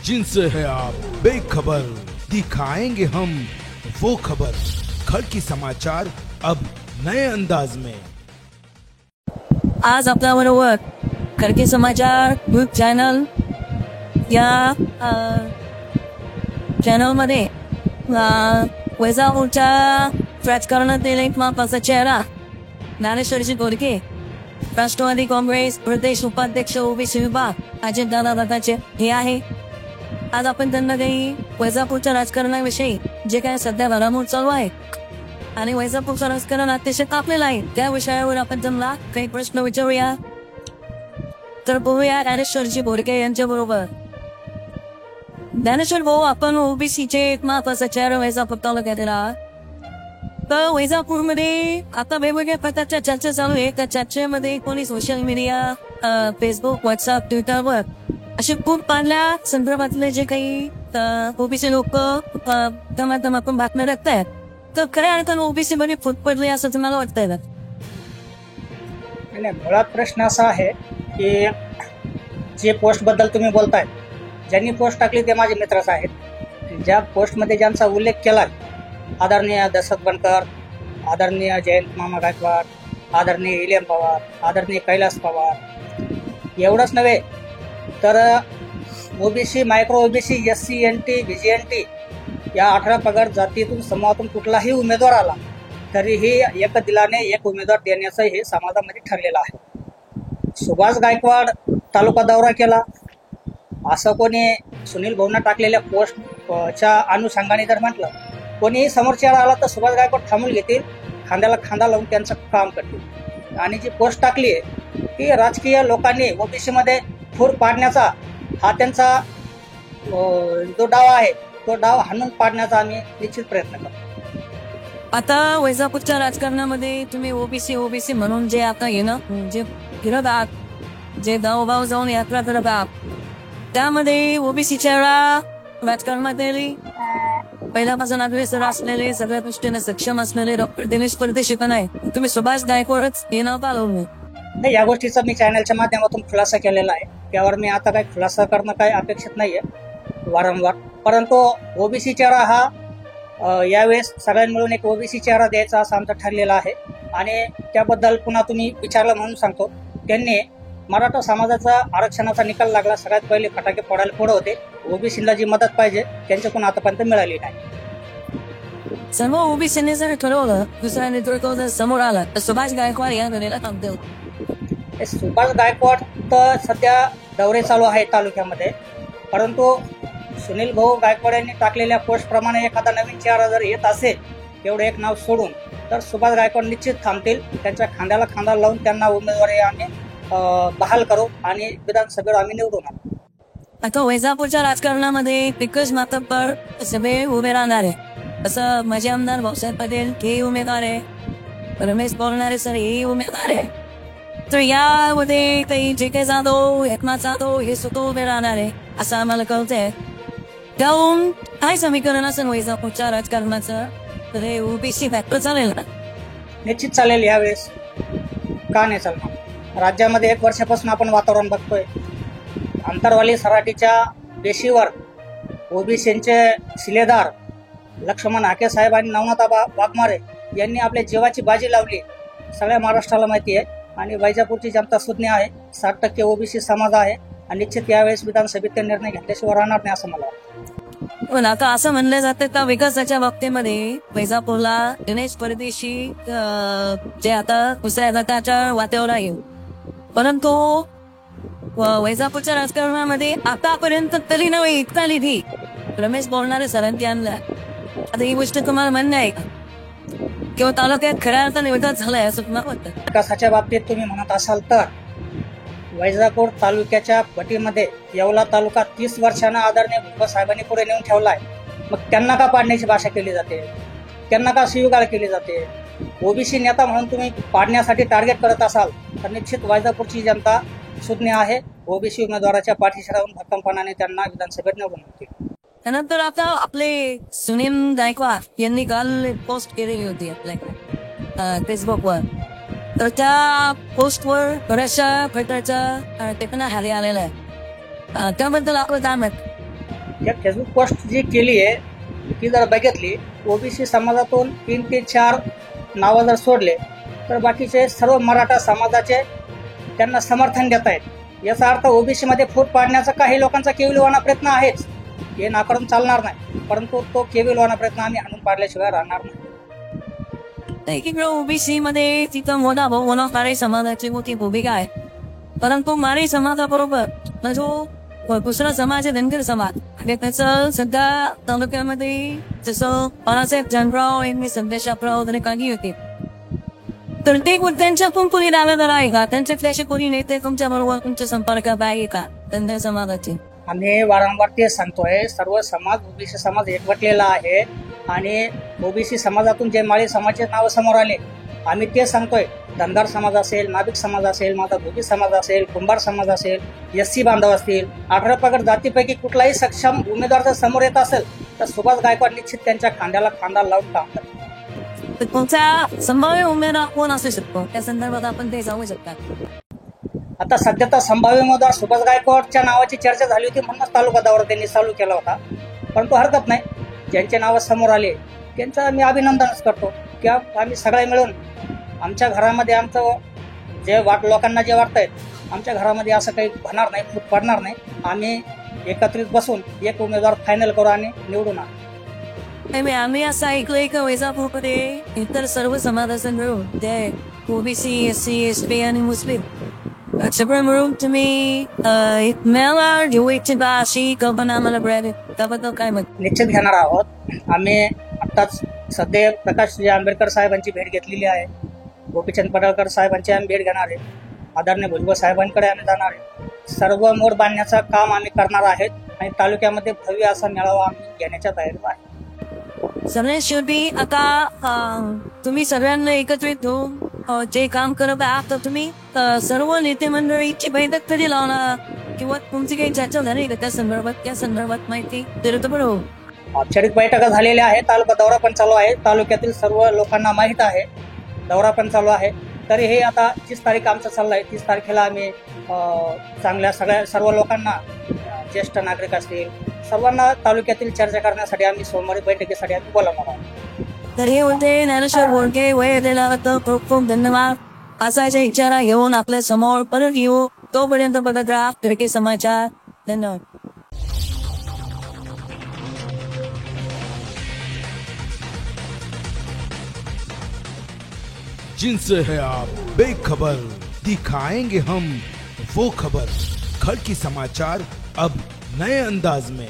जिनसे है आप बेखबर, दिखाएंगे हम वो खबर। खड़की समाचार अब नए अंदाज में। आज आपल्याबरोबर खडकी समाचार न्यूज चॅनल या चॅनलमध्ये वैजापूरच्या राजकारणातील एक महत्त्वाचा चेहरा ज्ञानेश्वरजी बोडके, राष्ट्रवादी काँग्रेस प्रदेश उपाध्यक्ष ओबीसी विभाग अजितदादा गटाचे हे आहे। आज आपण त्यांना काही वैजापूरच्या राजकारणाविषयी जे काय सध्या घडामोड चालू आहे आणि वैजापूरचं राजकारण अतिशय तापलेलं आहे त्या विषयावर आपण त्यांना काही प्रश्न विचारूया। तर बोलूया ज्ञानेश्वरजी बोडके यांच्या बरोबर। ज्ञानेश्वर भाऊ, आपण ओबीसीचे एक महत्त्वाचा चेहरा वैजापूर तालुक्यातील आहात। तर वैजापूरमध्ये आता वेगवेगळ्या प्रकारच्या चर्चा चालू आहे। त्या चर्चेमध्ये कोणी सोशल मीडिया, फेसबुक, व्हॉट्सअप, ट्विटरवर असे खूप पाडल्या संदर्भातले जे काही ओबीसी लोक त्या माध्यमातून बातम्या टाकतायत, तर खऱ्या अर्थानं ओबीसी मध्ये फूट पडली असं तुम्हाला वाटतंय का? मुळात प्रश्न असा आहे की जे पोस्ट बद्दल तुम्ही बोलताय, ज्यांनी पोस्ट टाकली ते माझे मित्रच आहेत। ज्या पोस्टमध्ये ज्यांचा उल्लेख केला, आदरणीय दशरथ बनकर, आदरणीय जयंत मामा गायकवाड, आदरणीय इलियम पवार, आदरणीय कैलास पवार, एवढंच नव्हे तर OBC, micro OBC, SC, NT, VGNT या 18 पगड जातीतून समूहातून कुठलाही उमेदवार आला तरीही एक दिलाने एक उमेदवार देण्याचं हे समाजामध्ये ठरलेलं आहे। सुभाष गायकवाड तालुका दौरा केला असं कोणी सुनील भाऊंना टाकलेल्या पोस्टच्या अनुषंगाने जर म्हटलं, कोणीही समोरच्या आला तर सुभाष गायकवाड थांबून घेतील, खांद्याला खांदा लावून त्यांचं काम करतील। आणि जी पोस्ट टाकली आहे ती राजकीय लोकांनी ओबीसीमध्ये फूट पाडण्याचा हा त्यांचा जो डाव आहे तो डाव हाणून पाडण्याचा आम्ही निश्चित प्रयत्न करतो। आता वैजापूरच्या राजकारणामध्ये तुम्ही ओबीसी म्हणून जे आता येणं जे फिरत आहात, जे गावोगाव जाऊन यात्रा करत आहात, त्यामध्ये ओबीसीच्या राजकारणातील पहिल्यापासून अग्रेसर असलेले, सगळ्या दृष्टीने सक्षम असलेले डॉक्टर दिनेश परदेशी पण आहे, तुम्ही सुभाष गायकवाडच येणं पालवलं नाही। या गोष्टीचा मी चॅनलच्या माध्यमातून खुलासा केलेला आहे, त्यावर मी आता काही खुलासा करणं काही अपेक्षित नाहीये वारंवार। परंतु ओबीसी चेहरा हा यावेळेस सगळ्यांनी मिळून एक ओबीसी चेहरा द्यायचा असं आमचं ठरलेलं आहे। आणि त्याबद्दल पुन्हा तुम्ही विचारलं म्हणून सांगतो, त्यांनी मराठा समाजाचा आरक्षणाचा निकाल लागला, सगळ्यात पहिले फटाके फोडायला पुढे होते। ओबीसीला जी मदत पाहिजे त्यांच्याकडून आतापर्यंत मिळाली नाही। सर्व ओबीसीने जर ठरवलं, दुसऱ्या नेतृत्व जर समोर आला तर सुभाष गायकवाड या घडीला काम देऊ। सुभाष गायकवाड तर सध्या दौरे चालू आहे तालुक्यामध्ये, परंतु सुनील भाऊ गायकवाड यांनी टाकलेल्या पोस्ट प्रमाणे एखादा नवीन चेहरा जर येत असेल, तेवढं एक नाव सोडून, तर सुभाष गायकवाड निश्चित थांबतील। त्यांच्या खांद्याला खांदा लावून त्यांना उमेदवारी आम्ही बहाल करू आणि विधानसभेवर आम्ही निवडून आणू। आता वैजापूरच्या राजकारणामध्ये दिग्गज मातब्बर सगळे उभे राहणार आहे। असं माजी आमदार भाऊसाहेब पटेल हे उमेदवार आहे, रमेश बोलणारे सर हे उमेदवार आहे। तर यामध्ये काही जे काही जाधव, एकनाथ जाधव हे सुद्धा उभे राहणार आहे असं आम्हाला कळतंय। त्याहून काय समीकरण असेल वैजापूरच्या राजकारणाचं, तर हे ओबीसी फॅक्टर चालेल ना? निश्चित चालेल यावेळेस, का नाही चालणार? राज्यामध्ये 1 वर्षापासून आपण वातावरण बघतोय, अंतरवाली सराटीच्या पेशीवर ओबीसीचे शिलेदार लक्ष्मण हाके साहेब आणि नवनाथा वाघमारे यांनी आपल्या जीवाची बाजी लावली, सगळ्या महाराष्ट्राला माहिती आहे। आणि वैजापूरची जनता सुज्ञ आहे, 60% ओबीसी समाज आहे आणि निश्चित यावेळेस विधानसभेत ते निर्णय घेतल्याशिवाय राहणार नाही असं मला वाटतं। पण आता असं म्हणलं जातं का विकासाच्या बाबतीमध्ये वैजापूरला दिनेश परदेशी जे आता दुसऱ्या गटाच्या वाटेवर आहे, परंतु वैजापूरच्या राजकारणामध्ये आतापर्यंत तरी नव्हे इतका निधी रमेश बोलणारे सरांनी आणला। आता ही गोष्ट तुम्हाला म्हणणं आहे का, किंवा तालुक्यात खऱ्या अर्थाने विकास झालाय असं तुम्हाला वाटतं? विकासाच्या बाबतीत तुम्ही म्हणत असाल तर वैजापूर तालुक्याच्या पटीमध्ये येवला तालुका 30 वर्षांना आदरणीय भुजबळ साहेबांनी पुढे नेऊन ठेवलाय, मग त्यांना का पाडण्याची भाषा केली जाते, त्यांना का शिवीगाळ केली जाते? ओबीसी नेता म्हणून तुम्ही पाडण्यासाठी टार्गेट करत असाल तर निश्चित वैजापूरची जनता सुज्ञ आहे, ओबीसी उमेदवाराच्या पाठीशी राहून भक्कमपणाने त्यांना विधानसभेत निवडून आणतील। त्यानंतर आता आपले सुनील गायकवाड यांनी काल पोस्ट केलेली होती आपल्या फेसबुकवर, तर त्या पोस्टवर बऱ्याचशा प्रकारच्या टिपण्या खाली आलेल्या आहेत, त्याबद्दल आपलं काय मत? त्या फेसबुक पोस्ट जी केली आहे ती जर बघितली, ओबीसी समाजातून 3 ते 4 नावं जर सोडले तर बाकीचे सर्व मराठा समाजाचे त्यांना समर्थन देत आहेत. याचा अर्थ ओबीसी मध्ये फूट पाडण्याचा काही लोकांचा केविलवाणा प्रयत्न आहेच, हे नाकारून चालणार नाही. परंतु तो केविलवाणा प्रयत्न आम्ही हाणून पाडल्याशिवाय राहणार नाही. इकडे ओबीसी मध्ये तिथं मोठा भाऊ म्हणून मारे समाजाची मोठी भूमिका आहे. परंतु मारे समाजाबरोबर जो दुसरा समाज आहे धनगर समाज, आणि त्याचं सध्या तालुक्यामध्ये जसं बाळासाहेब जानराव यांनी संदेशाप्रव काढली होती, तर ते त्यांच्यातून कोणी दावेदार आहे का? त्यांच्यातले कोणी नेते तुमच्या बरोबर तुमच्या संपर्कात आहे का धनगर समाजाचे? आम्ही वारंवार ते सांगतोय, सर्व समाज ओबीसी समाज एकवटलेला आहे आणि ओबीसी समाजातून जे माळी समाजाचे नाव समोर आले, आम्ही ते सांगतोय. धनगर समाज असेल, नाभिक समाज असेल, माता भोगी समाज असेल, कुंभार समाज असेल, एससी बांधव असतील, 18 पगड जातीपैकी कुठलाही सक्षम उमेदवार जर समोर येत असेल तर सुभाष गायकवाड निश्चित त्यांच्या खांद्याला खांदा लावून काम करतात. तर तुमचा संभाव्य उमेदवार कोण असू शकतो त्या संदर्भात आपण ते जाऊ शकतात? आता सध्या तर संभाव्य उमेदवार सुभाष गायकवाडच्या नावाची चर्चा झाली होती, म्हणूनच तालुका दौरा त्यांनी चालू केला होता. परंतु हरकत नाही, ज्यांचे नाव समोर आले त्यांचं आम्ही अभिनंदनच करतो की आम्ही सगळे मिळून आमच्या घरामध्ये आमचं जे लोकांना जे वाटतंय, आमच्या घरामध्ये असं काही होणार नाही, फूट पडणार नाही. आम्ही एकत्रित बसून एक उमेदवार फायनल करू आणि निवडून आणू. आम्ही असं ऐकलंय की वैजापूरमध्ये इतर सर्व समाजाचे मिळून ते ओबीसी, एससी, एसटी आणि मुस्लिम सगळं मिळून तुम्ही मेळावा घेऊ इच्छिता अशी कल्पना आम्हाला मिळाली, त्याबद्दल काय मत? निश्चित घेणार आहोत. आम्ही आत्ताच सध्या प्रकाश आंबेडकर साहेबांची भेट घेतलेली आहे, गोपीचंद पडळकर साहेबांची आम्ही भेट घेणार आहे, आदरणीय भुजबळ साहेबांकडे आम्ही जाणार आहे. सर्व मोड बांधण्याचं काम आम्ही करणार आहेत आणि तालुक्यामध्ये भव्य असा मेळावा आम्ही घेण्याच्या तयारीत आहे. सगळ्यात शेवटी आता तुम्ही सगळ्यांना एकत्रित घेऊन जे काम करत आहात, तर तुम्ही सर्व नेते मंडळीची बैठक कधी लावणार किंवा तुमची काही चर्चा झाली का त्या संदर्भात माहिती दिलं बरोबर? औपचारिक बैठका झालेल्या आहेत, तालुका दौरा पण चालू आहे, तालुक्यातील सर्व लोकांना माहीत आहे, दौरा पण चालू आहे. तरी हे आता 30 तारीख आमचं चाललं आहे. 30 तारखेला आम्ही चांगल्या सर्व लोकांना, ज्येष्ठ नागरिक असतील सर्वांना तालुक्यातील चर्चा करण्यासाठी आम्ही सोमवारी बैठकीसाठी आम्ही बोलावणार आहोत. तर हे होते ज्ञानेश्वर बोडके. वय दिला खूप खूप धन्यवाद. असायच्या इच्छा घेऊन आपल्या समोर परत येऊ. तोपर्यंत बघत राहा फिरके समाचार. धन्यवाद. जिनसे है आप बेखबर, दिखाएंगे हम वो खबर। खड़की समाचार अब नए अंदाज में।